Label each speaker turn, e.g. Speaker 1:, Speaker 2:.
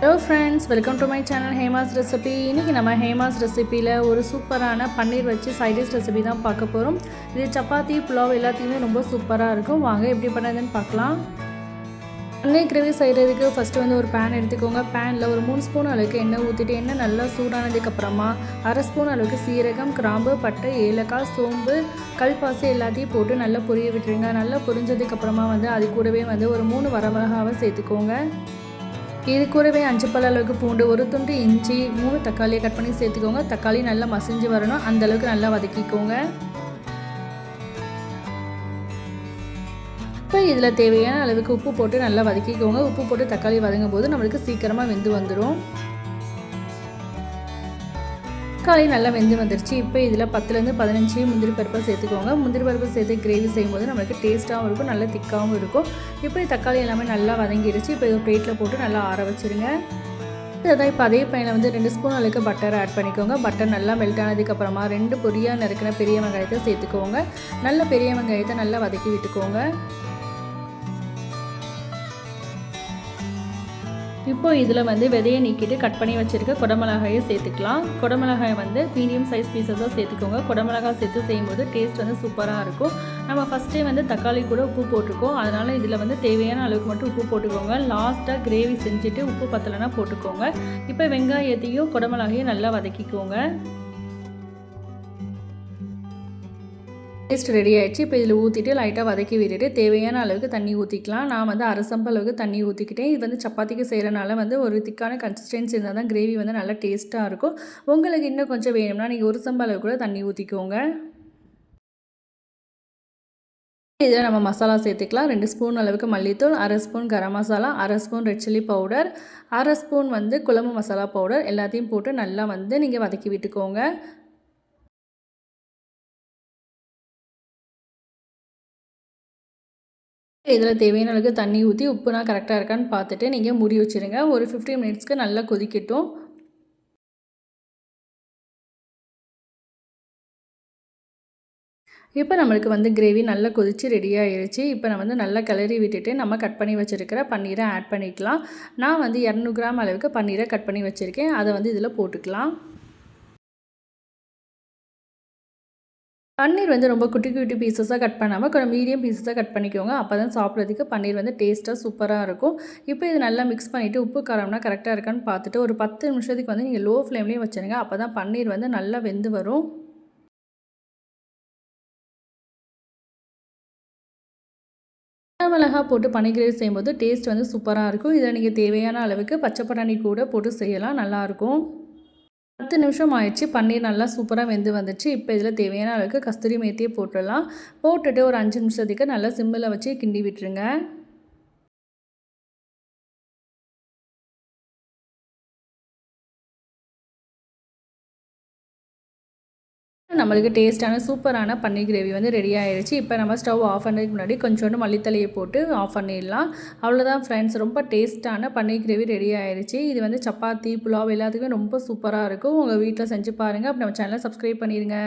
Speaker 1: Hello friends, welcome to my channel Hema's Recipe. இன்னைக்கு நம்ம ஹேமாஸ் ரெசிபியில் ஒரு சூப்பரான பன்னீர் வச்சு சைட் டிஷ் ரெசிபி தான் பார்க்க போகிறோம். இது சப்பாத்தி புலாவ் எல்லாத்தையுமே ரொம்ப சூப்பராக இருக்கும். வாங்க எப்படி பண்ணுறதுன்னு பார்க்கலாம். பன்னீர் கிரேவி செய்கிறதுக்கு ஃபஸ்ட்டு வந்து ஒரு பேன் எடுத்துக்கோங்க. பேனில் ஒரு 3 ஸ்பூன் அளவுக்கு எண்ணெய் ஊற்றிட்டு எண்ணெய் நல்லா சூடானதுக்கப்புறமா 1/2 ஸ்பூன் அளவுக்கு சீரகம், கிராம்பு, பட்டை, ஏலக்காய், சோம்பு, கல்பாசி எல்லாத்தையும் போட்டு நல்லா பொரிய விட்டுருங்க. நல்லா பொரிஞ்சதுக்கப்புறமா வந்து அது கூடவே வந்து ஒரு 3 வரமிளகாவை சேர்த்துக்கோங்க. இது கூடவே 5 பல் அளவுக்கு பூண்டு, ஒரு துண்டு இஞ்சி, 3 தக்காளியை கட் பண்ணி சேர்த்துக்கோங்க. தக்காளி நல்லா மசிஞ்சு வரணும், அந்தளவுக்கு நல்லா வதக்கிக்கோங்க. இப்போ இதில் தேவையான அளவுக்கு உப்பு போட்டு நல்லா வதக்கிக்கோங்க. உப்பு போட்டு தக்காளி வதங்கும் போது நம்மளுக்கு சீக்கிரமாக வெந்து வந்துடும். தக்காளி நல்லா வெந்து வந்துருச்சு. இப்போ இதில் 10லேருந்து 15 முந்திரி பருப்பை சேர்த்துக்கோங்க. முந்திரி பருப்பை சேர்த்து கிரேவி செய்யும்போது நம்மளுக்கு டேஸ்ட்டாகவும் இருக்கும், நல்ல திக்காகவும் இருக்கும். இப்போ தக்காளி எல்லாமே நல்லா வதங்கிடுச்சு. இப்போ இது பிளேட்டில் போட்டு நல்லா ஆற வச்சுருங்க. அதான் இப்போ அதே பையனில் வந்து 2 ஸ்பூன் அளவுக்கு பட்டர் ஆட் பண்ணிக்கோங்க. பட்டர் நல்லா மெல்ட் ஆனதுக்கப்புறமா 2 பொடியாக நறுக்கின பெரிய வெங்காயத்தை சேர்த்துக்கோங்க. நல்ல பெரிய வெங்காயத்தை நல்லா வதக்கி விட்டுக்கோங்க. இப்போ இதில் வந்து விதையை நீக்கிட்டு கட் பண்ணி வச்சுருக்க குடமிளகாயை சேர்த்துக்கலாம். குடமிளகாய் வந்து மீடியம் சைஸ் பீசஸாக சேர்த்துக்கோங்க. குடமிளகாய் சேர்த்து செய்யும்போது டேஸ்ட் வந்து சூப்பராக இருக்கும். நம்ம ஃபஸ்ட்டே வந்து தக்காளி கூட உப்பு போட்டிருக்கோம், அதனால் இதில் வந்து தேவையான அளவுக்கு மட்டும் உப்பு போட்டுக்கோங்க. லாஸ்ட்டாக கிரேவி செஞ்சுட்டு உப்பு பத்தலைன்னா போட்டுக்கோங்க. இப்போ வெங்காயத்தையும் குடமிளகாயும் நல்லா வதக்கிக்கோங்க. பேஸ்ட் ரெடி ஆகிடுச்சு. இப்போ இதில் ஊற்றிட்டு லைட்டாக வதக்கி விட்டுட்டு தேவையான அளவுக்கு தண்ணி ஊற்றிக்கலாம். நான் வந்து 1/2 செம்பு அளவுக்கு தண்ணி ஊற்றிக்கிட்டேன். இது வந்து சப்பாத்திக்கு செய்கிறனால வந்து ஒரு திக்கான கன்சிஸ்டன்சி இருந்தால் தான் கிரேவி வந்து நல்லா டேஸ்ட்டாக இருக்கும். உங்களுக்கு இன்னும் கொஞ்சம் வேணும்னா நீங்கள் 1 செம்பு அளவுக்கு கூட தண்ணி ஊற்றிக்கோங்க. இதில் நம்ம மசாலா சேர்த்துக்கலாம். 2 ஸ்பூன் அளவுக்கு மல்லித்தூள், 1/2 spoon garam masala, 1/2 spoon red chilli powder, 1/2 spoon வந்து குழம்பு மசாலா பவுடர் எல்லாத்தையும் போட்டு நல்லா வந்து நீங்கள் வதக்கி விட்டுக்கோங்க. இதில் தேவையான அளவுக்கு தண்ணி ஊற்றி உப்புனா கரெக்டாக இருக்கான்னு பார்த்துட்டு நீங்கள் மூடி வச்சுருங்க. ஒரு 15 மினிட்ஸ்க்கு நல்லா கொதிக்கட்டும். இப்போ நம்மளுக்கு வந்து கிரேவி நல்லா கொதித்து ரெடியாகிடுச்சு. இப்போ நம்ம வந்து நல்லா கிளறி விட்டுட்டு நம்ம கட் பண்ணி வச்சுருக்கிற பன்னீரை ஆட் பண்ணிக்கலாம். நான் வந்து 200 கிராம் அளவுக்கு பன்னீரை கட் பண்ணி வச்சுருக்கேன். அதை வந்து இதில் போட்டுக்கலாம். பன்னீர் வந்து ரொம்ப குட்டி குட்டி பீசஸாக கட் பண்ணாமல் கொஞ்சம் மீடியம் பீசஸாக கட் பண்ணிக்கோங்க. அப்போ தான் சாப்பிட்றதுக்கு பன்னீர் வந்து டேஸ்ட்டாக சூப்பராக இருக்கும். இப்போ இது நல்லா மிக்ஸ் பண்ணிவிட்டு உப்பு காரம்னா கரெக்டாக இருக்கான்னு பார்த்துட்டு ஒரு 10 நிமிஷத்துக்கு வந்து நீங்கள் லோ ஃப்ளேம்லேயே வச்சுருங்க. அப்போ தான் பன்னீர் வந்து நல்லா வெந்து வரும். மிளகா போட்டு பன்னீர் கிரேவி செய்யும்போது டேஸ்ட் வந்து சூப்பராக இருக்கும். இதில் நீங்கள் தேவையான அளவுக்கு பச்சை பட்டாணி கூட போட்டு செய்யலாம், நல்லாயிருக்கும். 10 நிமிஷம் ஆயிடுச்சு. பன்னீர் நல்லா சூப்பராக வெந்து வந்துச்சு. இப்போ இதில் தேவையான அளவுக்கு கஸ்தூரி மேத்தியை போட்டுடலாம். போட்டுட்டு ஒரு 5 நிமிஷத்துக்கு நல்லா சிம்மில் வச்சு கிண்டி விட்டுருங்க. நம்மளுக்கு டேஸ்ட்டான சூப்பரான பன்னீர் கிரேவி வந்து ரெடி ஆகிடுச்சு. இப்போ நம்ம ஸ்டவ் ஆஃப் பண்ணுறதுக்கு முன்னாடி கொஞ்சோண்டு மல்லித்தலையை போட்டு ஆஃப் பண்ணிடலாம். அவ்வளோதான் ஃப்ரெண்ட்ஸ், ரொம்ப டேஸ்ட்டான பன்னீர் கிரேவி ரெடி ஆகிடுச்சு. இது வந்து சப்பாத்தி புலாவ் எல்லாத்துக்குமே ரொம்ப சூப்பராக இருக்கும். உங்கள் வீட்டில் செஞ்சு பாருங்கள். அப்போ நம்ம சேனலை சப்ஸ்கிரைப் பண்ணிடுங்க.